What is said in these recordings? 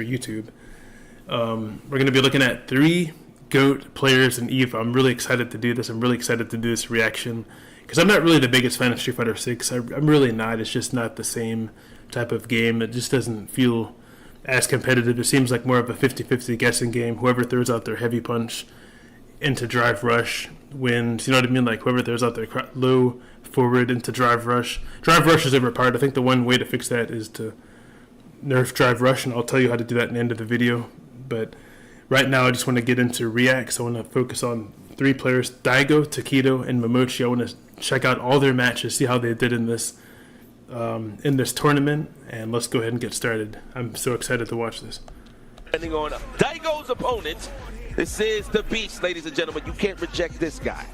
for YouTube. We're going to be looking at 3 GOAT players in EVO. I'm really excited to do this. I'm really excited to do this reaction because I'm not really the biggest fan of Street Fighter 6. I'm really not. It's just not the same type of game. It just doesn't feel as competitive. It seems like more of a 50-50 guessing game. Whoever throws out their heavy punch into drive rush wins. You know what I mean? Like whoever throws out their low forward into drive rush. Drive rush is overpowered. I think the one way to fix that is to nerf drive rush, and I'll tell you how to do that in the end of the video. But right now I just want to get into reacts. I want to focus on 3 players, Daigo, Tokido, and Momochi. I want to check out all their matches, see how they did in this tournament, and let's go ahead and get started. I'm so excited to watch this. Depending on Daigo's opponent, this is the beast, ladies and gentlemen. You can't reject this guy.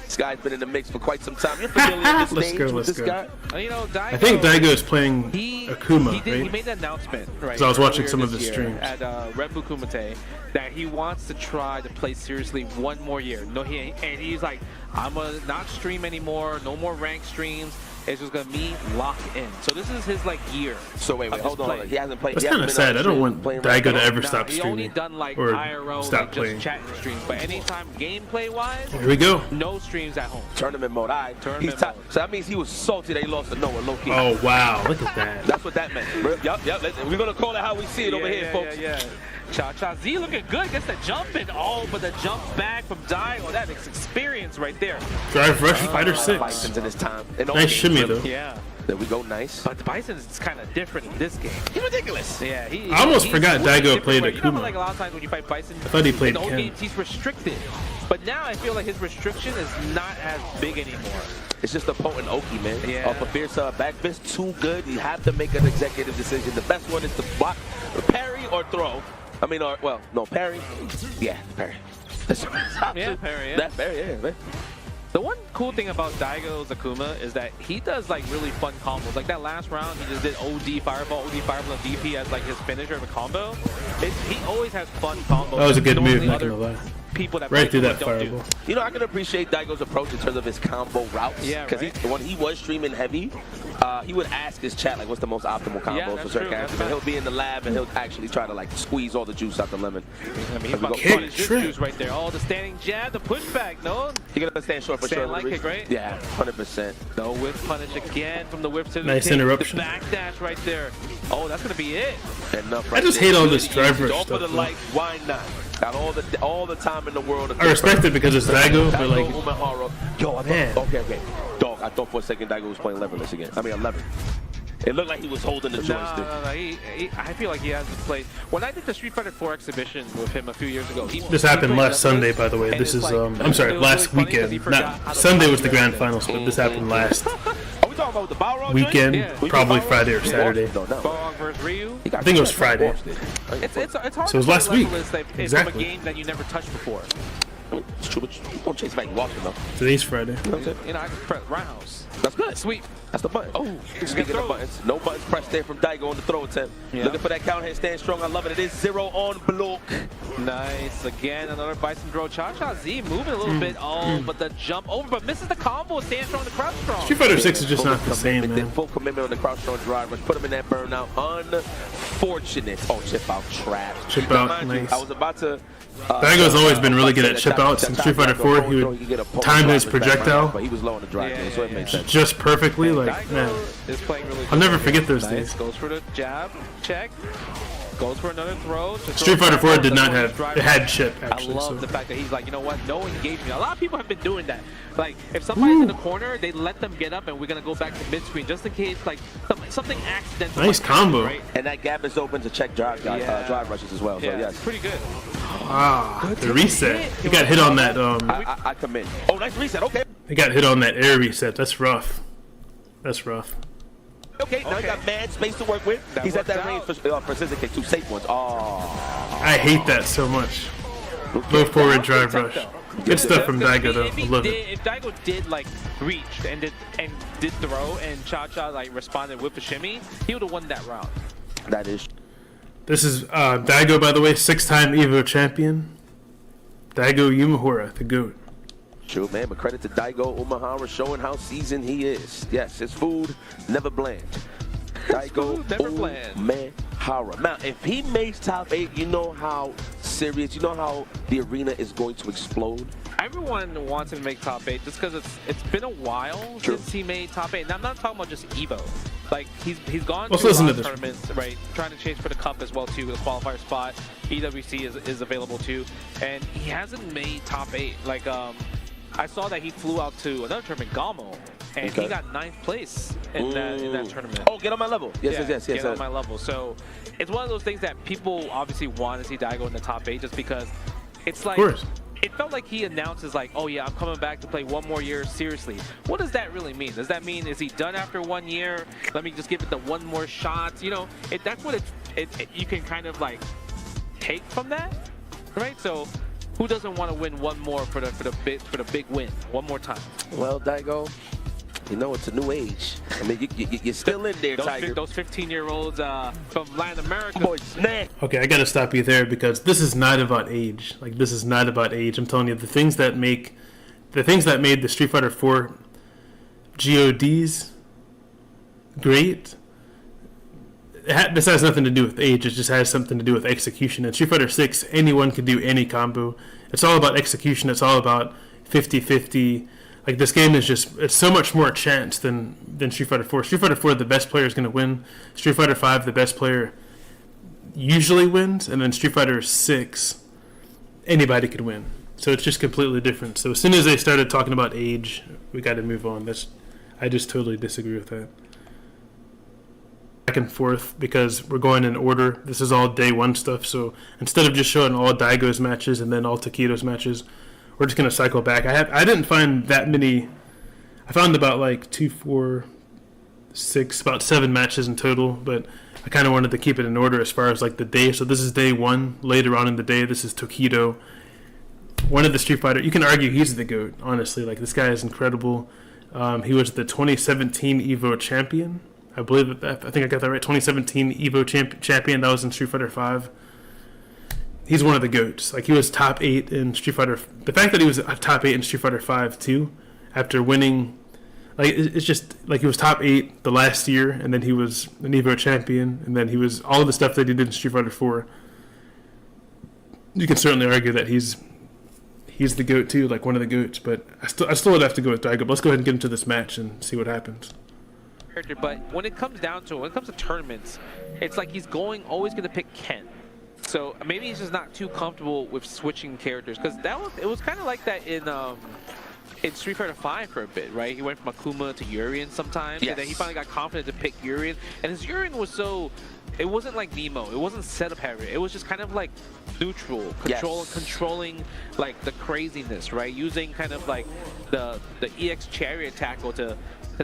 This guy's been in the mix for quite some time. You're familiar with this stage with this guy? You know, Daigo, I think Daigo is playing Akuma, right? He made an announcement, right? Because I was watching some of his streams at Renbu Kumite that he wants to try to play seriously one more year. No, and he's like, I'm gonna not stream anymore. No more ranked streams. It's just gonna be locked in. So this is his like year. So wait, hold on. He hasn't played. That's kind of sad. I don't want Daigo to ever stop streaming. He only done like or IRL, stop like playing. just chatting streams. But anytime gameplay wise, here we go. No streams at home. Tournament mode. All right. Tournament mode. So that means he was salty that he lost to Noah low key. Oh wow, look at that. That's what that meant. Yup. We're gonna call it how we see it over here, folks. Yeah. Cha Z looking good. Gets the jump in. Oh, but the jump back from Daigo. That is experience right there. Drive rush fighter 6. Bison's in his time. Nice shimmy though. Yeah. There we go, nice. But the Bison is kind of different in this game. He's ridiculous. Yeah, I almost forgot Daigo played Akuma. You know, like a lot of times when you fight Bison, I thought he played in the old Ken. games he's restricted. But now I feel like his restriction is not as big anymore. It's just a potent Oki, man. Yeah. Off a fierce back fist, too good. You have to make an executive decision. The best one is to block, parry, or throw. I mean, well, no, parry. Yeah, parry. Yeah, parry, yeah. That parry, yeah, man. The one cool thing about Daigo's Akuma is that he does like really fun combos. Like that last round, he just did OD Fireball, and DP as like his finisher of a combo. He always has fun combos. That was a good move, not gonna lie. People that right through that fireball. You know, I can appreciate Daigo's approach in terms of his combo routes. Yeah, because right. when he was streaming heavy, he would ask his chat like, what's the most optimal combos for certain characters. And he'll be in the lab and he'll actually try to like squeeze all the juice out the lemon. I mean, he's about to punish this juice right there. Oh, the standing jab, the pushback, no? You're gonna stand short for sure. Like kick, right? Yeah, 100%. No whip punish again from the whip to the nice kick. interruption. The backdash right there. Oh, that's gonna be it. Enough I just hate all this drive rush stuff. For the light, why not? Got all the time in the world. I respect it because it's Daigo, but like, Umehara. Yo, I thought, okay. Dog, I thought for a second Daigo was playing leverless again. I mean, 11. It looked like he was holding the joystick. No. I feel like he hasn't played. When I did the Street Fighter 4 exhibition with him a few years ago, this happened last Sunday, by the way. This is, I'm sorry, last weekend. Not Sunday was the grand finals, but this happened last About the Balrog weekend, probably Friday or Saturday. Balrog versus Ryu. I think it was Friday. It's hard so it was last week. It's from a game that you never touched before. It's true, but you don't chase back walking though. Today's Friday. You know, I just press roundhouse. That's good. Sweep. That's the button. Oh, speaking of buttons, no buttons pressed there from Daigo on the throw attempt. Yeah. Looking for that counter hit, stand strong. I love it. It is 0 on block. Nice. Again, another Bison throw. Cha Z moving a little bit. Oh, but the jump over, but misses the combo. Stand strong, the crouch strong. Street Fighter 6 is just not the same, man. Full commitment on the crouch strong drive. Let's put him in that burnout. Unfortunate. Oh, chip out trap. Chip out, nice. I was about to. Daigo's always been really good at chip outs. In Street Fighter 4, he would time his projectile, but he was low on the drive, so it made sense. Just perfectly. Like, man, I'll never forget those days. Goes for the jab, check. Goes for another throw. Street Fighter 4 did not have, it had chip actually. I love the fact that he's like, you know what, no engagement. A lot of people have been doing that. Like, if somebody's in the corner, they let them get up and we're going to go back to mid-screen just in case, like, something accidental. Nice combo. Right? And that gap is open to check drive rushes as well. Yeah, so, yes. it's pretty good. Ah, the reset. He got hit on that. I commit. Oh, nice reset. Okay. He got hit on that air reset. That's rough. That's rough. Okay, now he got mad space to work with. He's at that range for scissor kick, 2 safe ones. Oh. I hate that so much. Low forward drive rush. Good stuff from Daigo though. I love it. If Daigo did like reach and did throw and Cha like responded with a shimmy, he would have won that round. That is. This is Daigo, by the way, 6-time EVO champion. Daigo Umehara, the GOAT. True, man, but credit to Daigo Umehara showing how seasoned he is. Yes, his food never bland. Daigo Never planned. Umehara. Now, if he makes top 8, you know how serious, you know how the arena is going to explode. Everyone wants him to make top 8 just because it's been a while since he made top 8. And I'm not talking about just EVO. Like he's gone to a lot of tournaments, right? Trying to chase for the cup as well too, with a qualifier spot. EWC is available too, and he hasn't made top 8. Like I saw that he flew out to another tournament, Gamo, and he got 9th place in that tournament. Oh, get on my level. Yes. Get on my level. So it's one of those things that people obviously want to see Daigo in the top 8, just because it's like. Of course. It felt like he announces like, oh yeah, I'm coming back to play one more year seriously. What does that really mean? Does that mean, is he done after 1 year? Let me just give it the one more shot. You know, that's what you can kind of like take from that, right? So who doesn't want to win one more for the big win one more time? Well, Daigo, you know it's a new age. I mean, you're still in there, Tiger. Those 15-year-olds from Latin America. Boy, snap. Okay, I gotta stop you there because this is not about age. Like, this is not about age. I'm telling you, the things that made the Street Fighter 4 GODs great, this has nothing to do with age. It just has something to do with execution. In Street Fighter 6, anyone can do any combo. It's all about execution. It's all about 50-50. Like, this game is it's so much more chance than Street Fighter 4. Street Fighter 4, the best player is going to win. Street Fighter 5, the best player usually wins. And then Street Fighter 6, anybody could win. So it's just completely different. So as soon as they started talking about age, we got to move on. I just totally disagree with that. Back and forth because we're going in order. This is all day one stuff. So instead of just showing all Daigo's matches and then all Tokido's matches, we're just going to cycle back. I didn't find that many. I found about like 2, 4, 6, about 7 matches in total, but I kind of wanted to keep it in order as far as like the day. So this is day 1. Later on in the day, this is Tokido. One of the Street Fighter. You can argue he's the GOAT, honestly. Like, this guy is incredible. He was the 2017 EVO champion. I believe I think I got that right. 2017 EVO champion. That was in Street Fighter 5. He's one of the GOATs. Like, he was top 8 in Street Fighter. The fact that he was top 8 in Street Fighter 5 too, after winning, like, it's just like he was top 8 the last year, and then he was an EVO champion, and then he was all of the stuff that he did in Street Fighter 4. You can certainly argue that he's the GOAT too, like one of the GOATs. But I still would have to go with Daigo. But let's go ahead and get into this match and see what happens. But when it comes to tournaments, it's like he's always going to pick Ken. So maybe he's just not too comfortable with switching characters, because it was kind of like that in Street Fighter 5 for a bit, right? He went from Akuma to Urien sometimes, and then he finally got confident to pick Urien. And his Urien was it wasn't like Nemo, it wasn't setup heavy, it was just kind of like neutral, controlling like the craziness, right? Using kind of like the EX chariot tackle to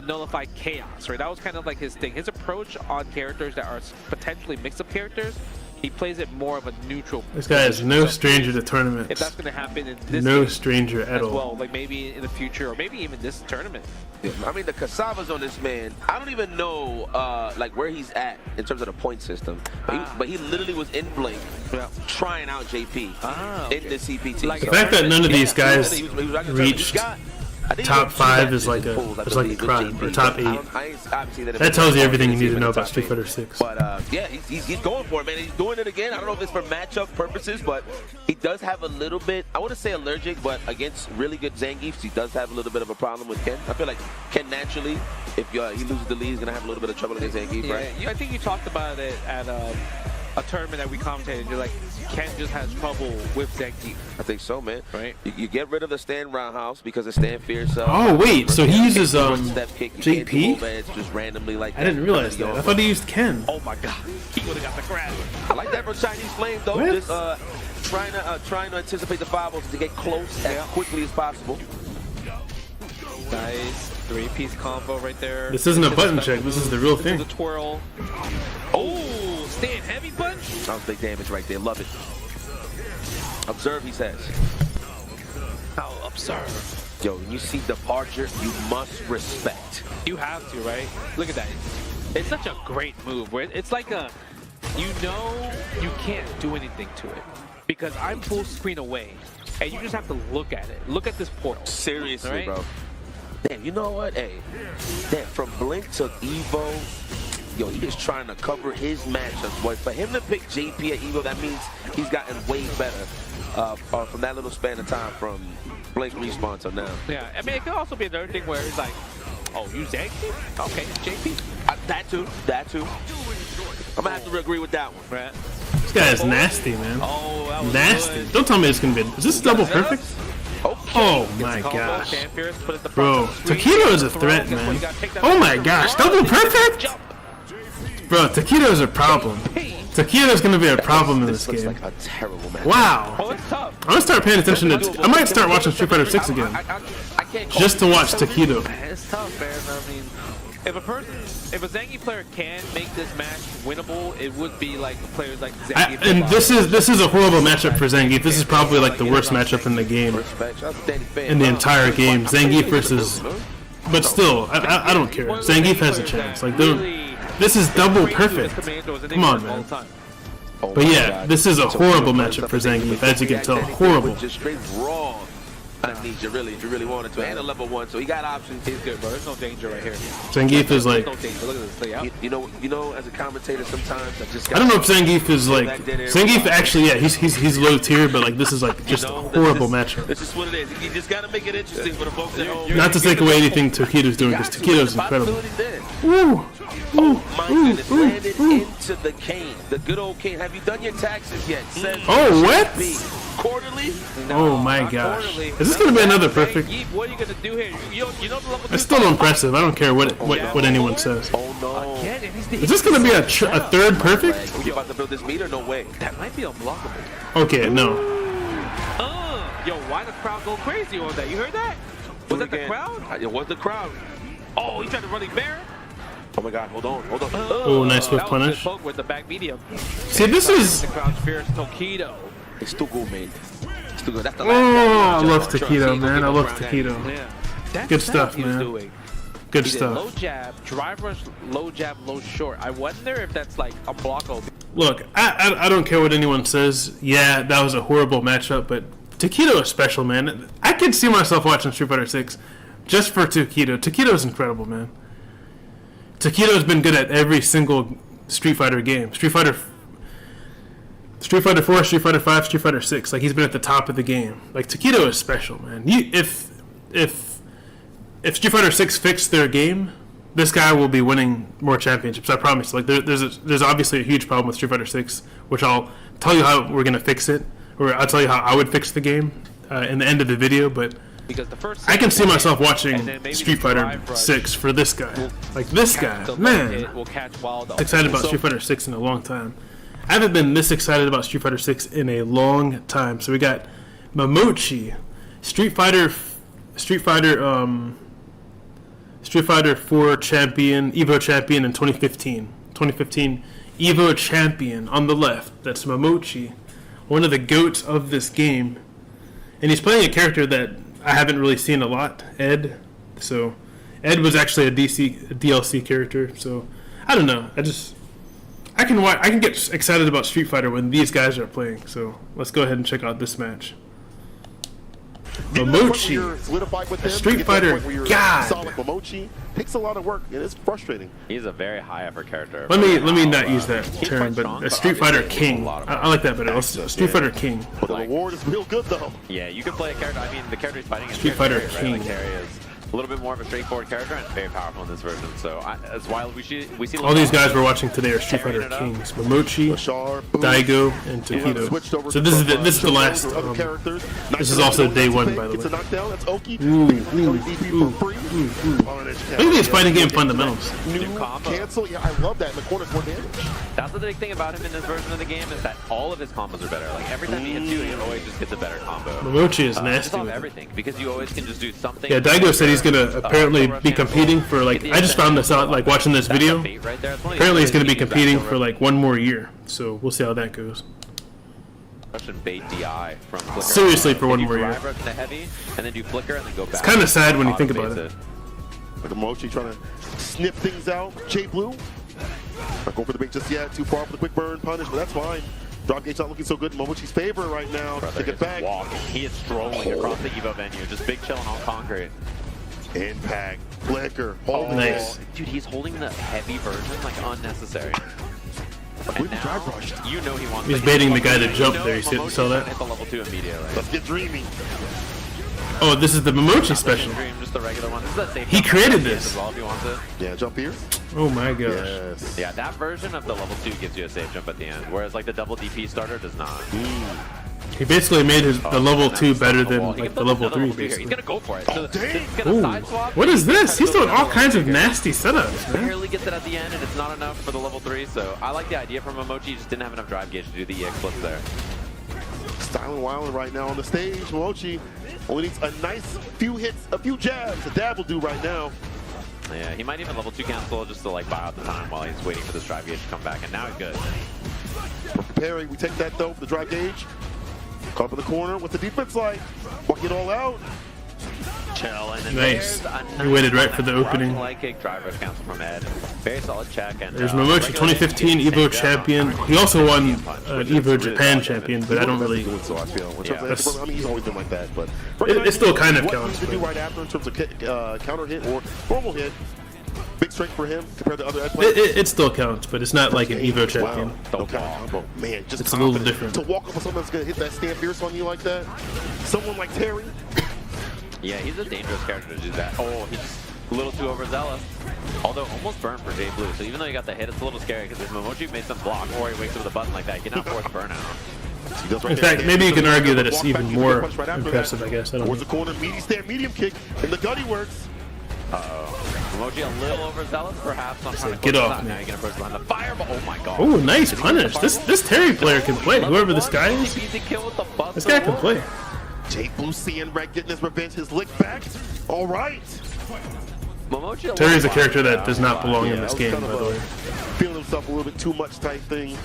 nullify chaos, right? That was kind of like his thing. His approach on characters that are potentially mix-up characters, he plays it more of a neutral. This guy is no stranger to tournaments. If that's going to happen in this no stranger at all. Well, like maybe in the future, or maybe even this tournament. I mean, the cassavas on this man, I don't even know like where he's at in terms of the point system. But he literally was in Blink trying out JP in the CPT. Like, the fact that none of these guys reached top 5 is like a crime, or top 8. That tells you everything you need to know about Street Fighter 6. But yeah, he's going for it, man. He's doing it again. I don't know if it's for matchup purposes, but he does have a little bit, I wouldn't say allergic, but against really good Zangiefs, he does have a little bit of a problem with Ken. I feel like Ken naturally, if he loses the lead, he's going to have a little bit of trouble against Zangief, right? I think you talked about it at a tournament that we commentated. You're like, Ken just has trouble with Zangief. I think so, man. Right. You get rid of the stand roundhouse because of stand fierce. Oh wait, so he uses JP? Just randomly like I didn't realize that. I thought he used Ken. Oh my god, he would have got the grab. I like that from Chinese Flame though. What? Just trying to anticipate the 5-0s to get close as quickly as possible. Nice 3-piece combo right there. This isn't a button check. This is the real thing. This is a twirl. Oh, stand heavy punch. That was big damage right there. Love it. Observe, he says. Oh, observe. Yo, when you see departure, you must respect. You have to, right? Look at that. It's such a great move where it's like you can't do anything to it because I'm full screen away and you just have to look at it. Look at this portal. Seriously, right? bro. Damn, you know what? Hey, damn, from Blink to EVO, yo, he is trying to cover his matchups. Boy, for him to pick JP at EVO, that means he's gotten way better from that little span of time from Blink Respawn till now. Yeah, I mean, it could also be another thing where it's like, oh, you Zangief? Okay, JP. That too. I'm gonna have to agree with that one. Right. This guy is nasty, man. Oh, that was Nasty. good. Don't tell me it's gonna be. Is this double perfect? Okay. Oh my Combo, gosh. Champions, put it the Bro, front of the Tokido is a throw. threat, Guess what? man. You gotta take that Oh my first gosh, throw. double perfect? Jump. Bro, Tokido is a problem. Tokido's gonna be a problem in this looks game. like a terrible match. Wow. Oh, it's tough. I'm gonna start paying attention to. I might start watching Street Fighter 6 again, I can't call just to watch Tokido. Man, it's tough, man. I mean, if a Zangief player can make this match winnable, it would be like players like Zangief. And this is a horrible matchup for Zangief. This is probably like the worst matchup in the game, in the entire game. Zangief versus, but still, I don't care. Zangief has a chance. Like, this is double perfect. Come on, man. But yeah, this is a horrible matchup for Zangief, as you can tell. Horrible. Just straight raw. Amnesia, really, if you really wanted to. And a level 1, so he got options. He's good, bro. There's no danger right here. Zangief is like, No danger. Look at this. Yeah. You know, as a commentator, sometimes I just. I don't know if Zangief is like, Zangief actually, yeah, he's low tier, but like this is like just a horrible matchup. This is what it is. You just gotta make it interesting for the folks at home. Not to take away anything Tokido's doing, because Tokido's incredible. Ooh. My goodness, landed into the cane. The good old cane. Have you done your taxes yet? Says Oh, what? Quarterly? Oh my Not gosh. quarterly. Is this gonna be another perfect? Zangief, what are you gonna do here? You know the level It's still impressive. I don't care what anyone says. Oh no. Again, and he's the Is this gonna be a third perfect? We about to build this meter? No way. That might be unblockable. Okay, no. Yo, why the crowd go crazy on that? You heard that? Was that the crowd? It was the crowd. Oh, he tried to running bear. Oh my god, hold on. Oh, nice swift That was a good punish. poke with the back medium. See, this is. The crowd fears Tokido. It's too good, man. It's too good. That's the Oh, last I love Tokido, man. I love Tokido. Yeah. That's Good the stuff, setup he was man. doing. Good He did low stuff. jab, drive rush, low jab, low short. I wonder if that's like a blockable. Look, I don't care what anyone says. Yeah, that was a horrible matchup, but Tokido is special, man. I could see myself watching Street Fighter 6 just for Tokido. Tokido is incredible, man. Tokido's been good at every single Street Fighter game. Street Fighter 4, Street Fighter 5, Street Fighter 6. Like, he's been at the top of the game. Like, Tokido is special, man. If Street Fighter 6 fixed their game, this guy will be winning more championships. I promise. Like, there's obviously a huge problem with Street Fighter 6, which I'll tell you how we're gonna fix it, or I'll tell you how I would fix the game in the end of the video. But Because the first I can see myself watching and then maybe Street the Fighter drive rush 6 for this guy. Like, this guy, the man. hit will catch wild. Excited about Street Fighter 6 in a long time. I haven't been this excited about Street Fighter 6 in a long time. So we got Momochi, Street Fighter 4 champion, EVO champion in 2015. 2015 EVO champion on the left. That's Momochi, one of the GOATs of this game. And he's playing a character that I haven't really seen a lot, Ed. So Ed was actually a DLC character. So I don't know. I can get excited about Street Fighter when these guys are playing. So let's go ahead and check out this match. Momochi, a Street Fighter god. Solid Momochi takes a lot of work, and it's frustrating. He's a very high effort character. Let me not use that He's term, quite but strong, a Street Fighter king. I like that better. Street Fighter king. But the reward is real good, though. Yeah, you can play a character. I mean, the character he's fighting is Street very Fighter scary, right? King. Like, Terry is a little bit more of a straightforward character and very powerful in this version. So that's why we see. All these guys we're watching today are Street Fighter kings: Momochi, Bashar, Daigo, and switched over Tokido. So to this is the last. other characters. This is also day one, by the It's a way. knockdown. That's Oki. Ooh, Look Look at these fighting game fundamentals. New combo. cancel. Yeah, I love that. In the corner's more damage. That's the big thing about him in this version of the game is that all of his combos are better. Like every time he hits you, he always just gets a better combo. Momochi is Just nasty. off with it. everything because you always can just do something. Yeah, Daigo said he's gonna apparently be competing for like. I just found this out like watching this video. Right there. Apparently he's gonna be competing for like one more year. So we'll see how that goes. Russian bait DI from Flicker. Seriously, for one You more year. drive rush into heavy, and then do flicker, and then go back. It's kind of sad when you think about it. But Momochi trying to snip things out. J Blue. Not going for the bait just yet. Too far for the quick burn punish, but that's fine. Drop gate's not looking so good in Momochi's favor right now. Brother Take it is back. walking. He is strolling across the EVO venue, just big chilling on concrete. Impact. Flicker. Oh, Nice. dude, he's holding the heavy version like unnecessary. We And now, drive rushed. you know he wants. He's to baiting the guy to you jump know there. He's Momochi's saw trying to that. hit the level 2 immediately. Let's get dreamy. Oh, this is the Momochi special. Dream, just the regular one. This is a safe He jump created at the end this. as well if he wants it. Yeah, jump here. Oh my gosh. Yes. Yeah, that version of the level 2 gives you a safe jump at the end, whereas like the double DP starter does not. He basically made the level 2 better than He can like the build level another 3. level 2 here. He's Basically. gonna go for it. So dang. it's gonna Ooh. side swap. What is this? He's doing all Another kinds of level 2 here. nasty setups, man. Barely gets it at the end, and it's not enough for the level 3. So I like the idea from Momochi. He just didn't have enough drive gauge to do the EX flips there. Styling wilding right now on the stage. Momochi only needs a nice few hits, a few jabs. The dab will do right now. Yeah, he might even level 2 cancel just to like buy out the time while he's waiting for this drive gauge to come back, and now he's good. We're preparing. We take that though for the drive gauge. Caught up in the corner with the defense line. Walk it all out. Chill, and then Nice. there's a He waited right nice for the one. opening. Leg kick driver cancel from Ed. Very solid check. And There's Momochi, 2015 EVO champion. He also won EVO Japan champion, but I don't really. Doing so, I feel. In terms of- that's- I mean, he's always been like that, but It still kind of what counts, he needs to do but- right after in terms of counter hit or normal hit. Big strength for him compared to other Ed players. It still counts, but it's not like an EVO champion. Wow. No kind of combo. Man, just It's a little confident. different. To walk up with someone that's going to hit that stand fierce on you like that. Someone like Terry. Yeah, he's a dangerous character to do that. Oh, he's a little too overzealous. Although almost burned for Jay Blue. So even though he got the hit, it's a little scary because if Momochi made some block or he wakes up with a button like that, he cannot force burnout. He does right In there. fact, maybe you can argue that it's Walk even back, more punch right after impressive, that. I guess. I don't Towards the know. corner, meaty stand, medium kick, and the gutty works. Momochi a little overzealous, perhaps. I'm trying to Get close off this out. me. Now he can approach behind the fireball. Oh my god. Oh, nice punish. This Terry player can play. Whoever this guy is, Easy kill with the buster this guy can whoop. play. Jay Blue seeing Red getting his revenge, his lick back. All right. Momochi Terry's a character that does not belong in Yeah, this that was game, kind by of the a way. feeling himself a little bit too much type thing.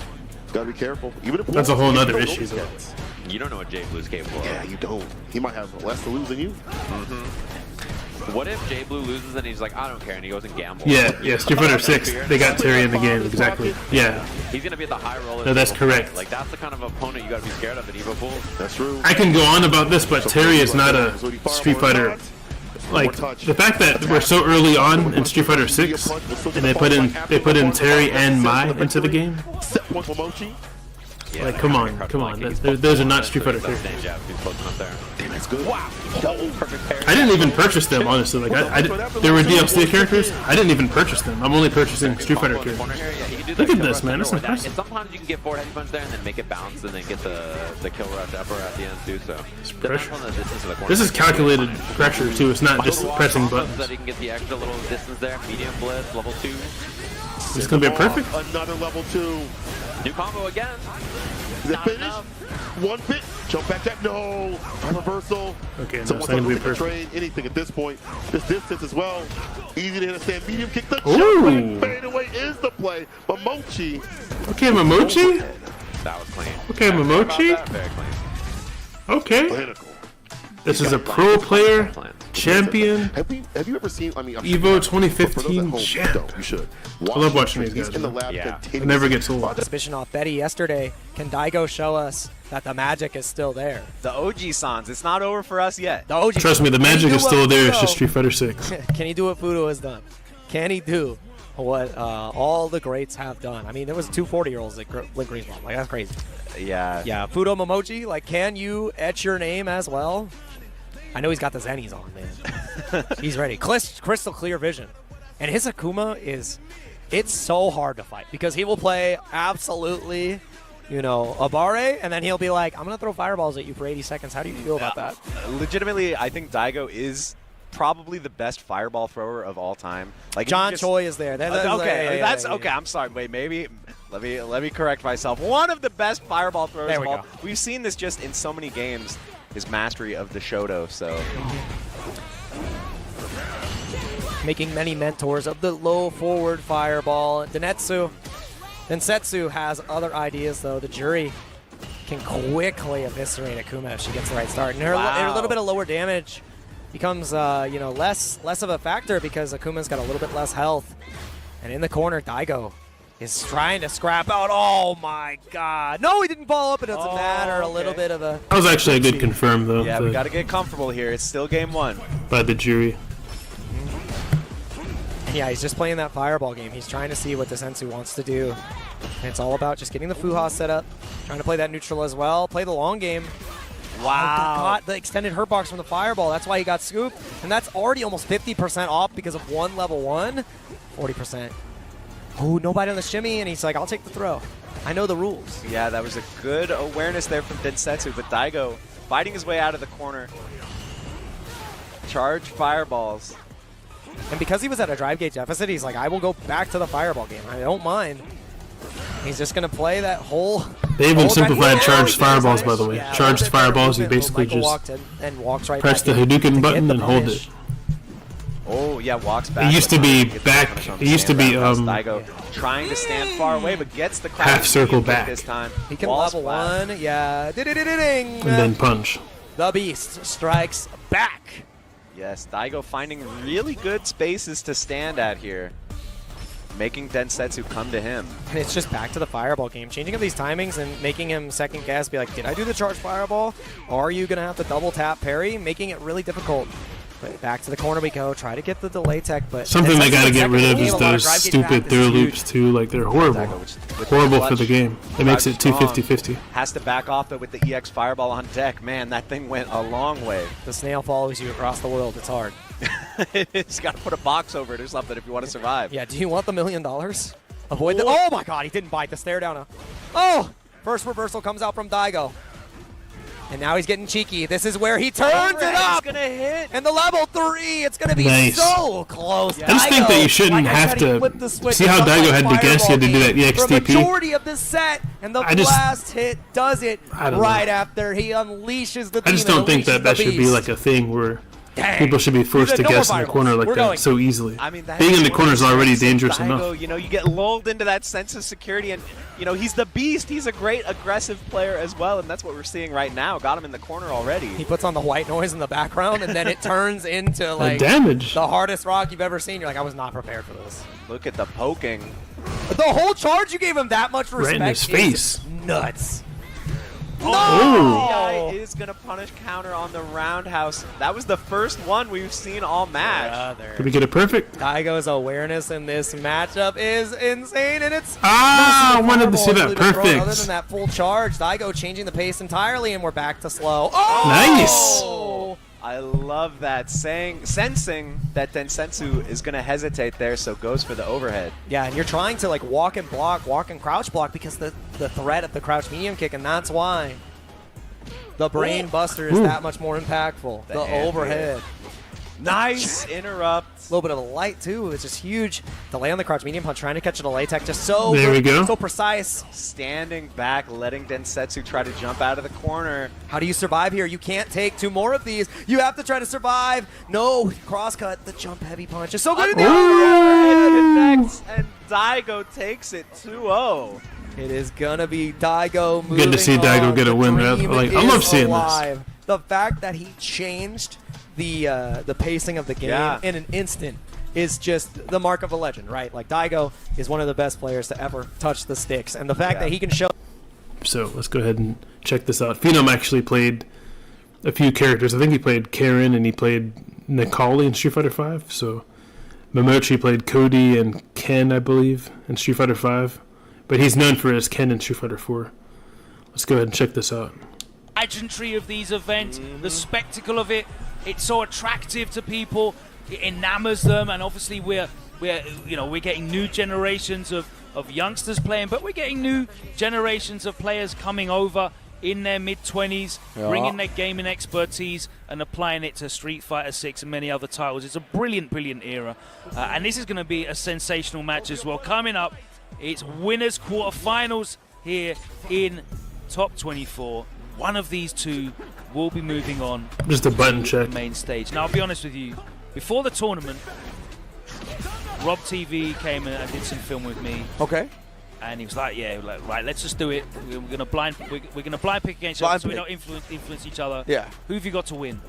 Gotta be careful. Even if That's a whole nother you don't know issue, these though. guys. You don't know what Jay Blue's capable of. Yeah, you don't. He might have less to lose than you. What if Jay Blue loses and he's like, I don't care, and he goes and gambles? Yeah, Street Fighter 6, they got Terry in the game, exactly. Yeah, He's gonna be at the high roller. No, that's table tonight. correct. Like that's the kind of opponent you gotta be scared of at EVO Pool. That's true. I can go on about this, but Terry is not a Street Fighter. Like the fact that we're so early on in Street Fighter 6, and they put in Terry and Mai into the game. Set point Momochi. Yeah, Like, that come guy on, can crush come him on. like he's Those are not supposed Street to. Fighter So he's characters. stand jab, he's closing up there. Damn, that's good. Wow. Perfect parry. I didn't even purchase them, honestly. Like, there were DLC characters. I didn't even purchase them. I'm only purchasing Street Fighter Combo in the corner characters. here. Yeah, he can do Look the at kill this, rush man. upper That's with that. impressive. And sometimes you can get forward heavy punch there and then make it bounce and then get the kill rush upper at the end too. So depends pressure. on the distance of the corner. This is calculated pressure, too. It's not just pressing So buttons. that he can get the extra little distance there. Medium blitz, level 2. It's going to be a perfect. Another level 2. New combo again. Is it Not finished? enough. One bit. Jump back jab. No. Reversal. Okay, no, Someone's it's not going to be looking to perfect. trade anything at this point. This distance as well. Easy to understand. Medium kick. The Ooh. jump fade away is the play. Momochi. Okay, Momochi. That was clean. Okay, Yeah, Momochi. about that, very clean. Okay. Clinical. This is a pro player, Plan. champion, Have you ever seen? I mean, I'm EVO for those 2015 at home, champ. don't. You should. I love watching these He's guys, in the man. lab. Yeah. continuously. It never gets old. Suspicion off Betty yesterday. Can Daigo show us that the magic is still there? The OG Sans. It's not over for us yet. The OG. Trust me, the Can he magic do is what still there. It's Fudo- just Street Fighter 6. Can he do what Fudo has done? Can he do what all the greats have done? I mean, there was 240-year-olds that went Green Bomb. Like, that's crazy. Yeah. Yeah, Fudo Momochi, like, can you etch your name as well? I know he's got the Zennies on, man. He's ready. Crystal clear vision. And his Akuma is, it's so hard to fight because he will play absolutely, you know, Abare, and then he'll be like, I'm going to throw fireballs at you for 80 seconds. How do you feel about that? Legitimately, I think Daigo is probably the best fireball thrower of all time. Like John he just- Choi is there. Okay, Yeah, that's yeah, okay. yeah. I'm sorry. Wait, maybe let me correct myself. One of the best fireball throwers There of we all. go. We've seen this just in so many games. His mastery of the Shoto. So Making many mentors of the low forward fireball. Densetsu has other ideas, though. The jury can quickly eviscerate Akuma if she gets the right start. And her Wow. little bit of lower damage becomes you know, less of a factor because Akuma's got a little bit less health. And in the corner, Daigo is trying to scrap out. Oh my god. No, he didn't follow up. It doesn't matter. A little bit of a... That was actually a good confirm, though, yeah, we got to get comfortable here. It's still game 1. by the jury. And yeah, he's just playing that fireball game. He's trying to see what Densetsu wants to do. And it's all about just getting the Fuha set up, trying to play that neutral as well, play the long game. Wow. Got the extended hurt box from the fireball. That's why he got scooped. And that's already almost 50% off because of one level 1. 40%. Oh, nobody on the shimmy, and he's like, I'll take the throw. I know the rules. Yeah, that was a good awareness there from Densetsu, but Daigo fighting his way out of the corner. Charge fireballs. And because he was at a drive gauge deficit, he's like, I will go back to the fireball game. I don't mind. He's just going to play that whole... They even simplified charged fireballs, by the way. Yeah, Charged fireballs, you basically just walks right press the Hadouken button and hold it. Oh, yeah, walks back. It used to be back. It used to be Daigo trying to stand far away, but gets the half circle back this time. He can level 1. Yeah. And then punch. The Beast strikes back. Yes, Daigo finding really good spaces to stand at here, making Densetsu come to him. And it's just back to the fireball game, changing up these timings and making him second guess, be like, did I do the charge fireball? Or are you going to have to double tap parry? Making it really difficult. But back to the corner we go, try to get the delay tech, but... Something they got to get rid of is those stupid throw loops too, like they're horrible. Horrible for the game. It makes it 250-50. Has to back off though with the EX fireball on deck. Man, that thing went a long way. The snail follows you across the world, it's hard. It's got to put a box over it or something if you want to survive. Yeah, do you want the $1 million? Avoid the... Oh my god, he didn't bite the stare down. Oh! First reversal comes out from Daigo. And now he's getting cheeky. This is where he turns it up. Gonna hit. And the level 3, it's going to be so close. I just think that you shouldn't have to see how Daigo had to guess he had to do that EXTP. For majority of the set, and the blast hit does it right after he unleashes the demon. I just don't think that should be like a thing where people should be forced to guess in the corner like that so easily. I mean, being in the corner is already dangerous enough. You know, you get lulled into that sense of security, and you know he's the beast. He's a great aggressive player as well, and that's what we're seeing right now. Got him in the corner already. He puts on the white noise in the background, and then it turns into like damage. The hardest rock you've ever seen. You're like, I was not prepared for this. Look at the poking. The whole charge, you gave him that much respect. Right in his face. Nuts. No! Guy is going to punish counter on the roundhouse. That was the first one we've seen all match. Did we get it perfect? Daigo's awareness in this matchup is insane, and it's... I wanted to see that perfect. Other than that full charge, Daigo changing the pace entirely, and we're back to slow. Oh! Nice! I love that. Sensing that Densetsu is going to hesitate there, so goes for the overhead. Yeah, and you're trying to like walk and crouch block because the threat of the crouch medium kick, and that's why the brain buster is that much more impactful. The overhead. Nice interrupt. A little bit of the light too. It's just huge. Delay on the crouch medium punch, trying to catch a delay tech, just so there we go. So precise. Standing back, letting Densetsu try to jump out of the corner. How do you survive here? You can't take 2 more of these. You have to try to survive. No, crosscut. The jump heavy punch is so good in the overhead connects, and Daigo takes it 2-0. It is gonna be Daigo moving Good to see Daigo on. get a win. Like, I love seeing this. The fact that he changed the pacing of the game in an instant is just the mark of a legend, right? Like, Daigo is one of the best players to ever touch the sticks, and the fact that he can show... So, let's go ahead and check this out. Phenom actually played a few characters. I think he played Karen, and he played Nikali in Street Fighter V. So, Momochi played Cody and Ken, I believe, in Street Fighter V. But he's known for his Ken in Street Fighter 4. Let's go ahead and check this out. Pageantry of these events, the spectacle of it, it's so attractive to people, it enamors them, and obviously we're getting new generations of youngsters playing, but we're getting new generations of players coming over in their mid-20s, bringing their gaming expertise and applying it to Street Fighter 6 and many other titles. It's a brilliant, brilliant era, and this is going to be a sensational match as well. Coming up, it's winners quarterfinals here in top 24. One of these two will be moving on. Just a button check. The main stage. Now, I'll be honest with you. Before the tournament, Rob TV came and did some film with me. Okay. And he was like, right, let's just do it. We're gonna blind pick against each other, so we don't influence each other. Yeah. Who have you got to win?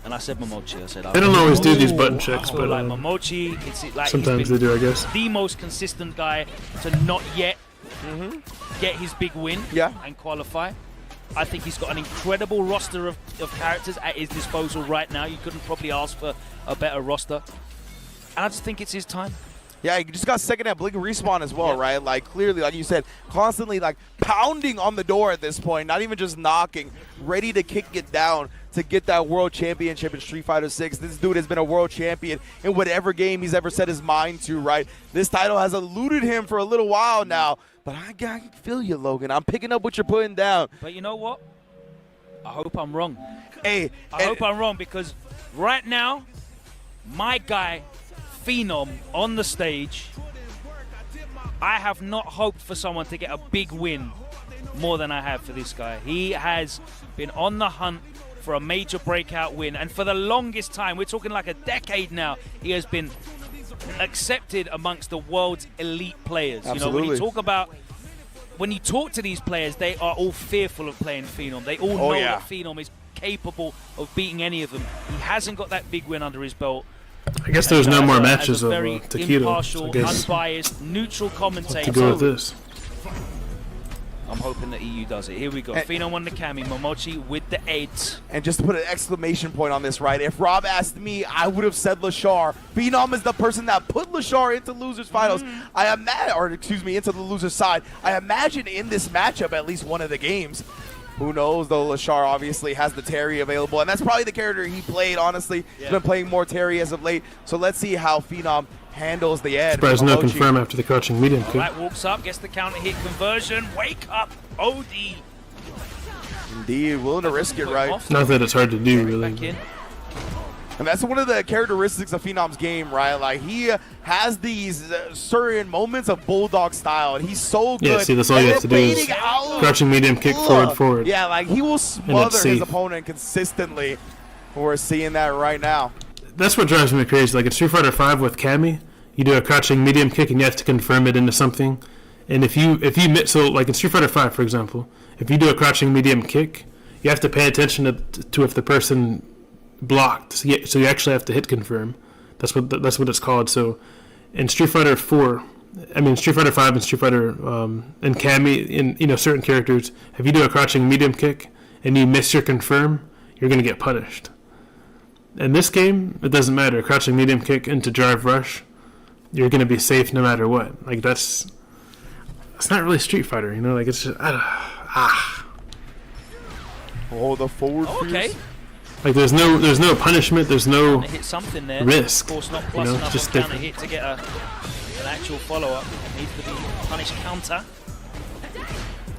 And I said Momochi. I said they don't always do these button checks, but like Momochi, it's like sometimes they do, I guess. The most consistent guy to not yet get his big win and qualify. I think he's got an incredible roster of characters at his disposal right now. You couldn't probably ask for a better roster. And I just think it's his time. Yeah, he just got second at Blink Respawn as well, right? Like, clearly, like you said, constantly, like, pounding on the door at this point, not even just knocking, ready to kick it down to get that world championship in Street Fighter 6. This dude has been a world champion in whatever game he's ever set his mind to, right? This title has eluded him for a little while now, but I can feel you, Logan. I'm picking up what you're putting down. But you know what? I hope I'm wrong. Hey, I hope I'm wrong, because right now, my guy, Phenom, on the stage, I have not hoped for someone to get a big win more than I have for this guy. He has been on the hunt for a major breakout win, and for the longest time, we're talking like a decade now, he has been accepted amongst the world's elite players. Absolutely. You know, when you talk to these players, they are all fearful of playing Phenom. They all know that Phenom is capable of beating any of them. He hasn't got that big win under his belt. I guess there's no more matches of very Tokido. impartial, I guess unbiased, neutral commentator. to go with this. I'm hoping the EU does it. Here we go. Phenom on the Kami, Momochi with the Eds. And just to put an exclamation point on this, right? If Rob asked me, I would have said Lashar. Phenom is the person that put Lashar into losers finals. Into the losers side. I imagine in this matchup, at least one of the games. Who knows, though. Lashar obviously has the Terry available, and that's probably the character he played, honestly. He's been playing more Terry as of late. So let's see how Phenom handles the edge. Surprised no confirm after the crouching medium kick. Right, walks up, gets the counter hit conversion. Wake up, OD. Indeed, willing to risk it, right? Not that it's hard to do, really. Back in. And that's one of the characteristics of Phenom's game, right? Like, he has these certain moments of bulldog style, and he's so good. Yeah, see, that's all you have to do is crouching medium kick, forward. Yeah, like, he will smother his opponent consistently. We're seeing that right now. That's what drives me crazy. Like in Street Fighter 5 with Kami, you do a crouching medium kick, and you have to confirm it into something. And if you like in Street Fighter 5, for example, if you do a crouching medium kick, you have to pay attention to if the person blocked, so you actually have to hit confirm. That's what it's called. So in Street Fighter 4, Street Fighter 5 and Street Fighter and Kami, in certain characters, if you do a crouching medium kick and you miss your confirm, you're going to get punished. In this game, it doesn't matter. Crouching medium kick into drive rush, you're going to be safe no matter what. Like it's not really Street Fighter, Like it's just Oh, the forward. Okay. Like there's no punishment, there's no hit something there. risk. Of course, not plus enough just on counter hit to get an actual follow-up. It needs to be punished counter.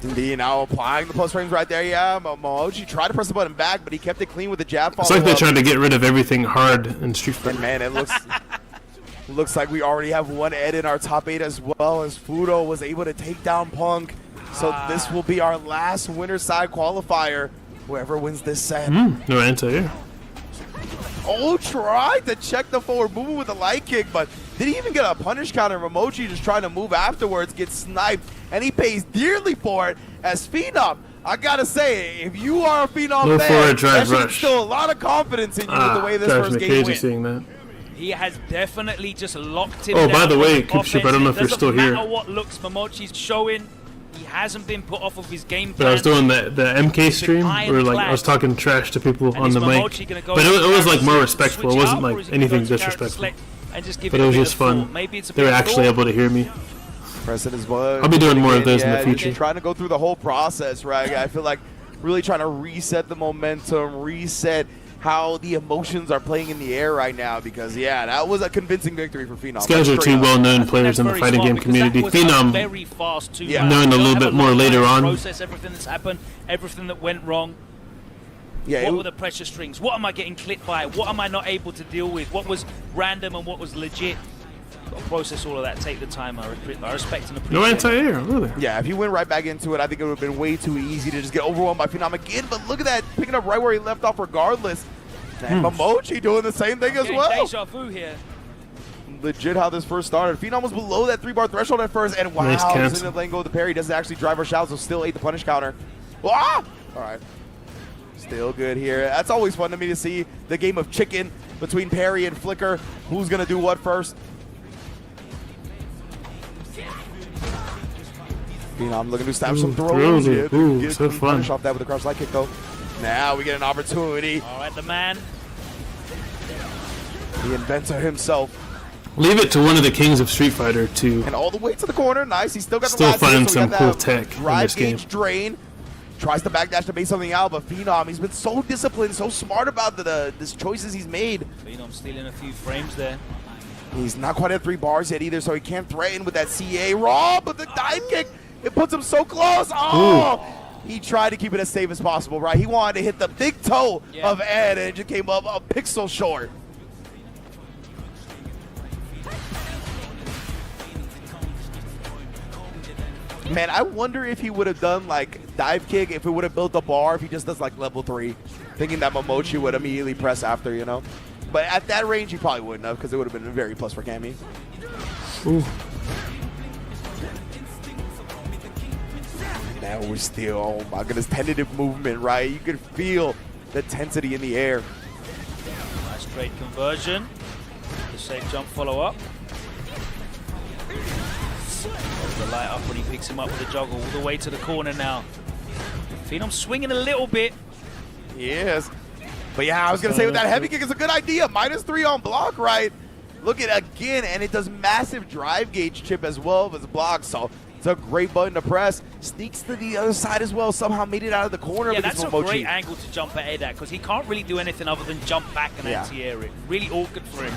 Indeed, now applying the plus frames right there. Yeah, Momochi tried to press the button back, but he kept it clean with the jab follow-up. It's like they're trying to get rid of everything hard in Street Fighter. And man, it looks like we already have one Ed in our top 8 as well, as Fudo was able to take down Punk. So this will be our last winner side qualifier. Whoever wins this set. No anti-air. Oh, tried to check the forward movement with a light kick, but didn't even get a punish counter. Momochi just trying to move afterwards, gets sniped, and he pays dearly for it as Phenom. I gotta say, if you are a Phenom fan, that should instill a lot of confidence in you with the way this first game went. Seeing that. He has definitely just locked him down. Oh, by the way, Coopship, I don't know if you're still here. No matter what looks Momochi's showing, he hasn't been put off of his game plan. But I was doing the MK stream where I was talking trash to people on the mic. But it was like more respectful. It wasn't like anything disrespectful. But it was just fun. They were actually able to hear me. I'll be doing more of those in the future. Trying to go through the whole process, right? I feel like really trying to reset the momentum, reset how the emotions are playing in the air right now, because that was a convincing victory for Phenom. These guys are two well-known players in the fighting game community. Phenom knowing a little bit more later on. Process everything that's happened, everything that went wrong. What were the pressure strings? What am I getting clipped by? What am I not able to deal with? What was random and what was legit? Got to process all of that. Take the time. I respect and appreciate. No anti-air, really. Yeah, if he went right back into it, I think it would have been way too easy to just get overwhelmed by Phenom again. But look at that, picking up right where he left off regardless. And Momochi doing the same thing as well. Deja vu here. Legit how this first started. Phenom was below that 3-bar threshold at first, and wow, nice ended up letting go of the parry. Doesn't actually drive our shouts, so still ate the punish counter. Ah! All right. Still good here. That's always fun to me to see the game of chicken between parry and flicker. Who's going to do what first? Phenom looking to stab some throws. Ooh, so fun. Punish off that with a crouch light kick, though. Now we get an opportunity. All right, the man. The inventor himself. Leave it to one of the kings of Street Fighter to And all the way to the corner. Nice. He's still got the still last hit, find so we some got cool that tech in drive this game. gauge drain. Tries to backdash to base something out, but Phenom, he's been so disciplined, so smart about the choices he's made. Phenom stealing a few frames there. He's not quite at 3 bars yet either, so he can't threaten with that CA raw, but the dive kick, it puts him so close. Oh! Ooh. He tried to keep it as safe as possible, right? He wanted to hit the big toe of Ed, and it just came up a pixel short. Man, I wonder if he would have done like dive kick, if it would have built a bar, if he just does like level 3, thinking that Momochi would immediately press after, you know? But at that range, he probably wouldn't have, because it would have been a very plus for Cammy. Ooh. Now we're still, oh my goodness, tentative movement, right? You can feel the tensity in the air. Nice trade conversion. The safe jump follow up. The light up when he picks him up with the juggle all the way to the corner now. Phenom swinging a little bit. Yes. But yeah, I was going to say with that heavy kick, it's a good idea. -3 on block, right? Look at again, and it does massive drive gauge chip as well as block. So it's a great button to press. Sneaks to the other side as well. Somehow made it out of the corner. Yeah, against that's a Momochi. great angle to jump at Ed at, because he can't really do anything other than jump back and anti-air it. Really awkward for him.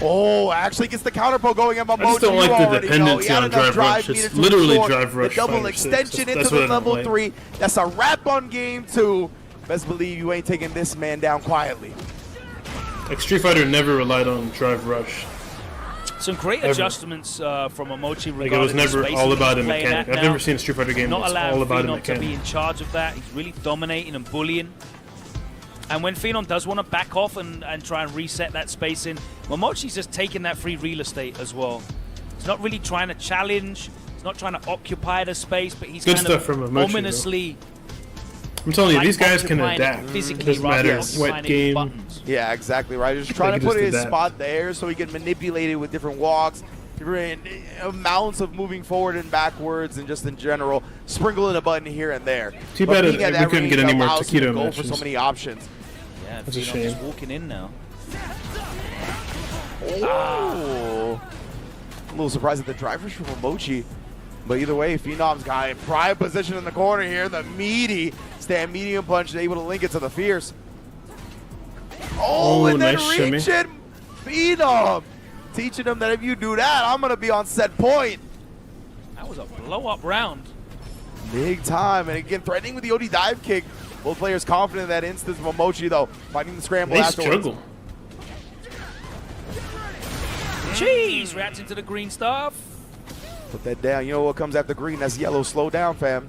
Oh, actually gets the counter pull going at Momochi. I just don't like You the already know. dependency He had on enough drive rush. needed It's to literally absorb drive rush the double 5 or 6. extension That's into what the I don't level like. 3. That's a wrap on game 2. Best believe you ain't taking this man down quietly. Like Street Fighter never relied on drive rush. Some great Ever. adjustments from Momochi regarding Like it was the never spacing all he's about a playing mechanic. at I've now. never seen a Street Fighter game Not that's allowing all about a Phenom to be mechanic. in charge of that. He's really dominating and bullying. And when Phenom does want to back off and try and reset that spacing, Momochi's just taking that free real estate as well. He's not really trying to challenge. He's not trying to occupy the space, but he's Good kind stuff of from Momochi, ominously I'm telling you, like these guys can occupying it adapt. It physically doesn't rather matter than what occupying it with game. buttons. Yeah, exactly right. Just trying They to can put just his adapt. spot there so he can manipulate it with different walks, different amounts of moving forward and backwards, and just in general, sprinkling a button here and there. Too But bad being at we that couldn't get range any more allows him to Tokido go matches. for so many options. Yeah, That's a Phenom shame. just walking in now. Oh. A little surprised at the drivers from Momochi. But either way, Phenom's got a prime position in the corner here. The meaty stand medium punch is able to link it to the fierce. Oh, and then nice shimmy. reach it. Phenom teaching him that if you do that, I'm going to be on set point. That was a blow-up round. Big time. And again, threatening with the OD dive kick. Both players confident in that instance. Momochi, though, fighting the scramble They afterwards. struggle. Jeez, reacting to the green stuff. Put that down. You know what comes after green? That's yellow. Slow down, fam.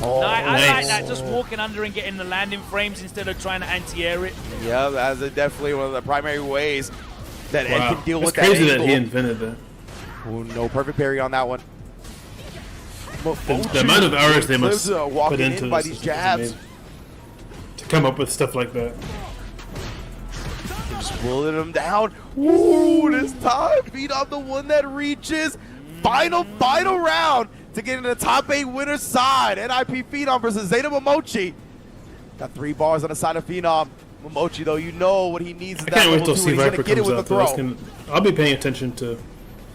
Oh, No, I like nice. that, just walking under and getting the landing frames instead of trying to anti-air it. yeah, that's definitely one of the primary ways that Ed Wow. can deal It's with that crazy that angle. he invented that. Ooh, no perfect parry on that one. The amount of hours they must walking put into in by this these is jabs. amazing. To come up with stuff like that. Just pulling him down. Ooh, this time beat on the one that reaches. Final round to get into the top 8 winner's side. NIP Phenom versus Zeta Momochi. Got 3 bars on the side of Phenom. Momochi, though, you know what he needs is I that can't wait level till 2, and he's C-Viper going to get it comes with out. the though. It's throw. gonna- I'll be paying attention to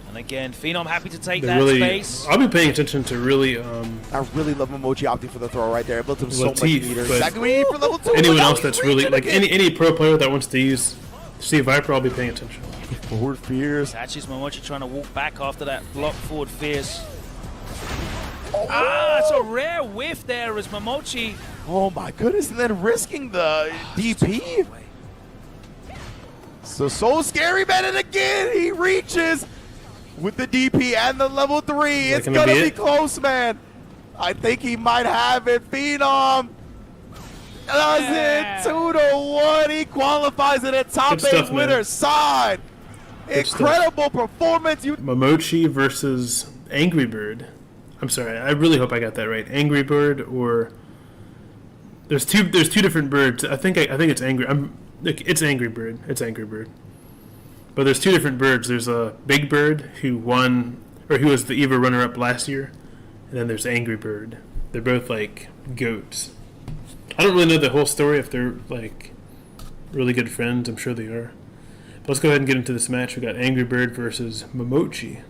And again, Phenom happy to take the that really. space. I'll be paying attention to really I really love Momochi opting for the throw right there. It built him so much Latif, meter. but Exactly what he needed for level 2. anyone but now else he's that's really reaching like again. any pro player that wants to use C-Viper. I'll be paying attention. Forward fierce. Catches Momochi trying to walk back after that block forward fierce. Ah, it's a rare whiff there as Momochi. Oh my goodness, and then risking the DP. So scary, man, and again, he reaches with the DP and the level 3. It's gonna gonna be be it? close, man. I think he might have it. Phenom does Yeah. it 2-1. He qualifies in a top Good 8 stuff, man. winner's side. Good stuff. Incredible performance. Momochi versus Angry Bird. I'm sorry. I really hope I got that right. Angry Bird or there's two different birds. I think it's Angry. It's Angry Bird. It's Angry Bird. But there's 2 different birds. There's a Big Bird who won or who was the EVO runner-up last year, and then there's Angry Bird. They're both like goats. I don't really know the whole story if they're like really good friends. I'm sure they are. Let's go ahead and get into this match. We got Angry Bird versus Momochi.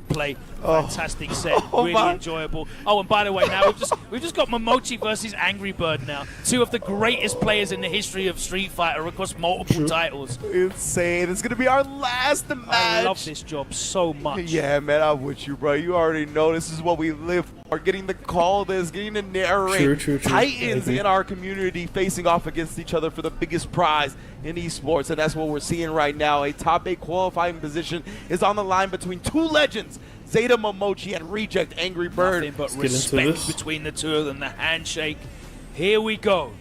Play fantastic set, really enjoyable. Oh, and by the way, now we've just got Momochi versus Angry Bird now. Two of the greatest players in the history of Street Fighter across multiple titles. Insane. It's going to be our last match. I love this job so much. Yeah, man, I'm with you, bro. You already know this is what we live for. Getting to call this, getting to narrate. True. Titans in our community facing off against each other for the biggest prize in esports, and that's what we're seeing right now. A top 8 qualifying position is on the line between two legends, Zeta Momochi and Reject Angry Bird. Nothing but respect between the two of them, the handshake. Here we go.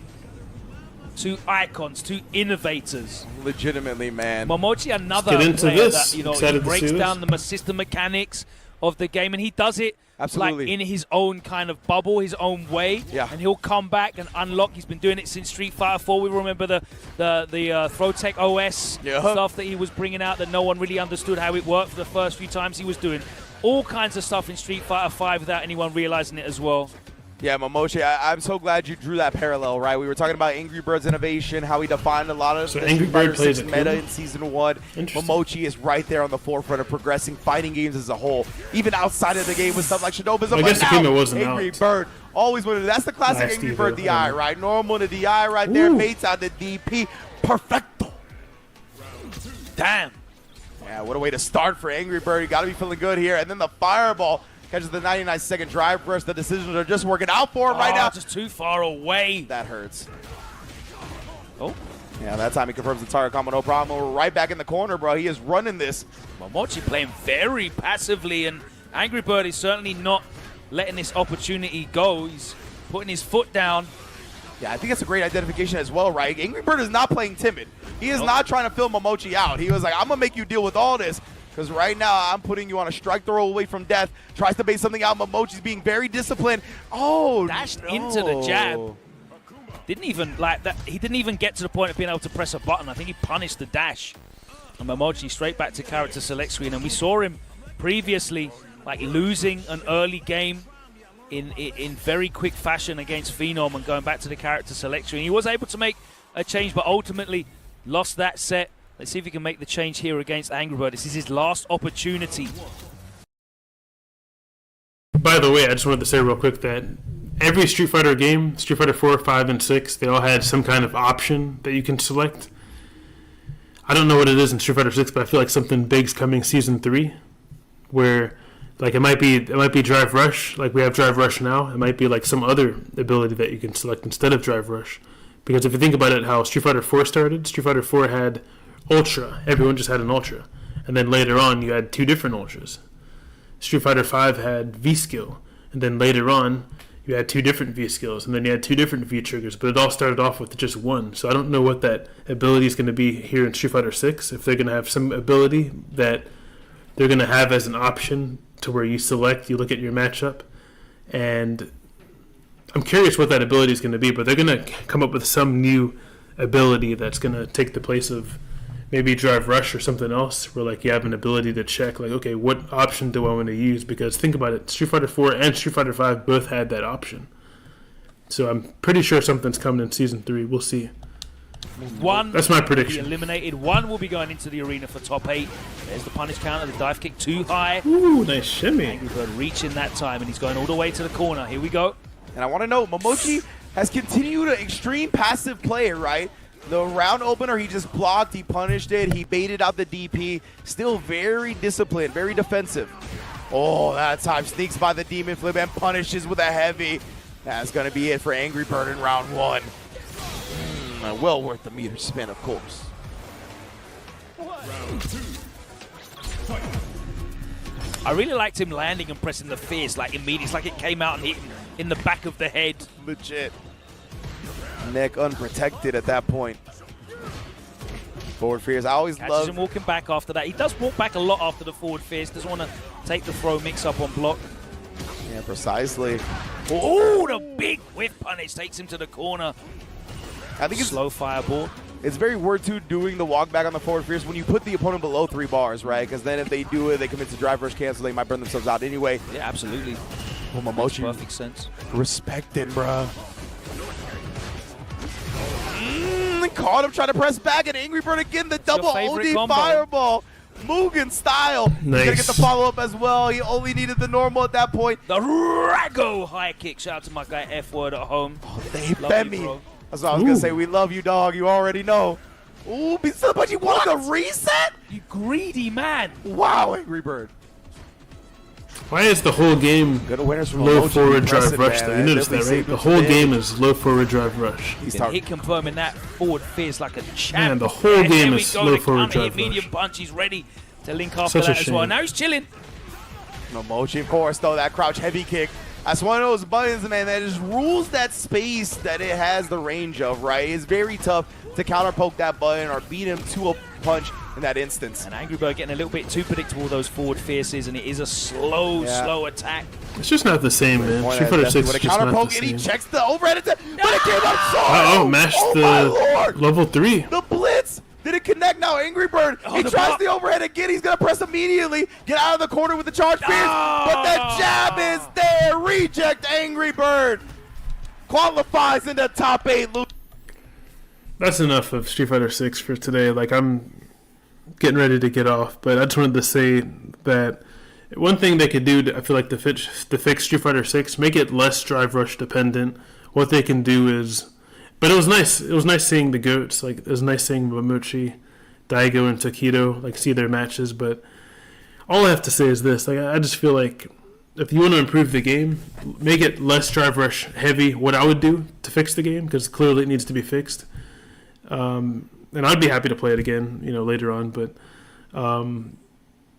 Two icons, two innovators. Legitimately, man. Momochi, another Let's get into player this. that, Excited he to breaks see down this. the system mechanics of the game, and he does it Absolutely. like in his own kind of bubble, his own way. Yeah. And he'll come back and unlock. He's been doing it since Street Fighter 4. We remember the Throtech OS stuff that he was bringing out that no one really understood how it worked for the first few times. He was doing all kinds of stuff in Street Fighter 5 without anyone realizing it as well. Yeah, Momochi, I'm so glad you drew that parallel, right? We were talking about Angry Bird's innovation, how he defined a lot of So the Angry Street Fighter Bird plays 6 a meta Kuma? in Season 1. Interesting. Momochi is right there on the forefront of progressing fighting games as a whole, even outside of the game with stuff like Shadowbiz. I guess Akuma wasn't Angry out. Bird always wanted to. That's the classic Last Angry EVO, Bird I DI, don't know. right? Normal to DI right there, Ooh. baits out the DP. Perfecto. Damn. Yeah, what a way to start for Angry Bird. You got to be feeling good here. And then the fireball catches the 99-second drive burst. The decisions are just working out for him right now. Just too far away. That hurts. Oh. Yeah, that time he confirms the target combo, no problem. We're right back in the corner, bro. He is running this. Momochi playing very passively, and Angry Bird is certainly not letting this opportunity go. He's putting his foot down. Yeah, I think that's a great identification as well, right? Angry Bird is not playing timid. He is not trying to fill Momochi out. He was like, I'm going to make you deal with all this, because right now I'm putting you on a strike throw away from death. Tries to bait something out. Momochi's being very disciplined. Oh, Dashed into the jab. Didn't even like that. He didn't even get to the point of being able to press a button. I think he punished the dash. And Momochi straight back to character select screen. And we saw him previously like losing an early game in very quick fashion against Phenom and going back to the character select screen. He was able to make a change, but ultimately lost that set. Let's see if he can make the change here against Angry Bird. This is his last opportunity. By the way, I just wanted to say real quick that every Street Fighter game, Street Fighter 4, 5, and 6, they all had some kind of option that you can select. I don't know what it is in Street Fighter 6, but I feel like something big's coming Season 3, where like it might be Drive Rush, like we have Drive Rush now. It might be like some other ability that you can select instead of Drive Rush. Because if you think about it, how Street Fighter 4 started, Street Fighter 4 had Ultra. Everyone just had an Ultra. And then later on, you had two different Ultras. Street Fighter 5 had V-Skill. And then later on, you had two different V-Skills. And then you had two different V-Triggers. But it all started off with just one. So I don't know what that ability is going to be here in Street Fighter 6. If they're going to have some ability that they're going to have as an option to where you select, you look at your matchup. And I'm curious what that ability is going to be. But they're going to come up with some new ability that's going to take the place of maybe Drive Rush or something else, where like you have an ability to check, like, okay, what option do I want to use? Because think about it, Street Fighter 4 and Street Fighter 5 both had that option. So I'm pretty sure something's coming in Season 3. We'll see. One That's my will prediction. be eliminated. One will be going into the arena for top 8. There's the punish counter, the dive kick too high. Ooh, nice shimmy. Angry Bird reaching that time, and he's going all the way to the corner. Here we go. And I want to know, Momochi has continued an extreme passive play, right? The round opener, he just blocked, he punished it, he baited out the DP. Still very disciplined, very defensive. Oh, that time sneaks by the Demon Flip and punishes with a heavy. That's going to be it for Angry Bird in round 1. Well worth the meter spin, of course. I really liked him landing and pressing the fierce like immediately. It's like it came out and hit him in the back of the head. Legit. Neck unprotected at that point. Forward fierce. I always Catches love him walking back after that. He does walk back a lot after the forward fierce. Doesn't want to take the throw mix up on block. Yeah, precisely. Oh, the big whiff punish takes him to the corner. I think it's Slow fireball. It's very worth to doing the walk back on the forward fierce when you put the opponent below 3 bars, right? Because then if they do it, they commit to drive rush cancel, they might burn themselves out anyway. Yeah, absolutely. Well, Makes Momochi, perfect sense. respect it, bruh. caught him trying to press back, and Angry Bird again, the double favorite OD combo. fireball. Mugen style. He's gonna get the follow-up as well. He only needed the normal at that point. The Rago high kick. Shout out to my guy F-Word at home. They Love bet you, me. bro. That's what I was gonna say. We love you, dog. You already know. Ooh, but you wanted the reset? You greedy man. Wow, Angry Bird. Why is the whole game Good awareness from low Momochi. forward drive Impressive, rush man. though? You noticed that, Definitely right? The saved whole him today. game is low forward drive rush. He's Been hit confirming that forward fierce like a champ. Man, the whole And game here we is go, low the forward counter hit, drive medium rush. punch. He's ready to link after Such a that as well. shame. Now he's chilling. Momochi, of course, though, that crouch heavy kick. That's one of those buttons, man, that just rules that space that it has the range of, right? It's very tough to counter poke that button or beat him to a punch in that instance. And Angry Bird getting a little bit too predictable, those forward fierces, and it is a slow attack. It's just not the same, man. Point Street at Fighter Destiny 6 with is a just counter not poke, the and he same. checks the overhead attack, but it came out so. Uh-oh, mashed Oh my lord! the level 3. The blitz! Did it connect now? Angry Bird. Oh, He the tries block. the overhead again. He's going to press immediately. Get out of the corner with the charge pierce. But the jab is there. Reject Angry Bird. Qualifies into top 8. That's enough of Street Fighter 6 for today. Like, I'm getting ready to get off, but I just wanted to say that one thing they could do, I feel like, to fix Street Fighter 6, make it less drive rush dependent. What they can do is, but it was nice. It was nice seeing the goats. Like, it was nice seeing Momochi, Daigo, and Tokido, like, see their matches. But all I have to say is this: like, I just feel like if you want to improve the game, make it less drive rush heavy. What I would do to fix the game, because clearly it needs to be fixed. And I'd be happy to play it again, later on. But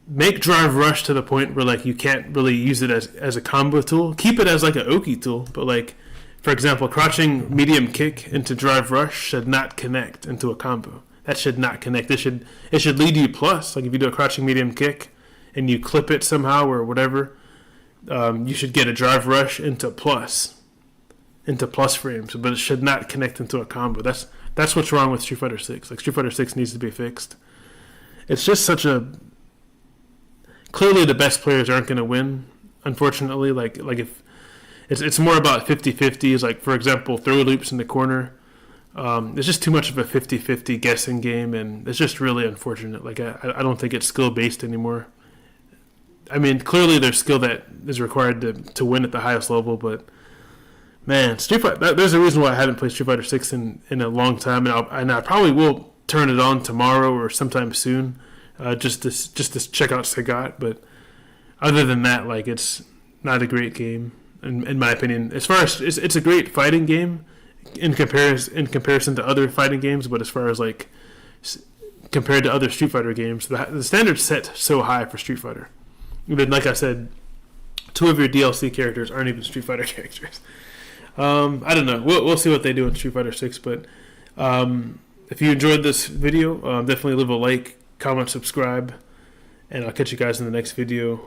make drive rush to the point where, like, you can't really use it as a combo tool. Keep it as like an Oki tool, but, like, for example, crouching medium kick into drive rush should not connect into a combo. That should not connect. It should lead you plus. Like, if you do a crouching medium kick and you clip it somehow or whatever, you should get a drive rush into plus frames, but it should not connect into a combo. That's what's wrong with Street Fighter 6. Like, Street Fighter 6 needs to be fixed. It's just such a... Clearly the best players aren't going to win, unfortunately. Like if it's more about 50-50s. Like, for example, throw loops in the corner. It's just too much of a 50-50 guessing game, and it's just really unfortunate. Like, I don't think it's skill-based anymore. I mean, clearly there's skill that is required to win at the highest level, but man, Street Fighter. There's a reason why I haven't played Street Fighter 6 in a long time, and I probably will turn it on tomorrow or sometime soon, just to check out Sagat. But other than that, like, it's not a great game in my opinion. As far as it's a great fighting game in comparison to other fighting games, but as far as, like, compared to other Street Fighter games, the standard's set so high for Street Fighter. Even, like I said, 2 of your DLC characters aren't even Street Fighter characters. I don't know. We'll see what they do in Street Fighter 6, but if you enjoyed this video, definitely leave a like, comment, subscribe, and I'll catch you guys in the next video.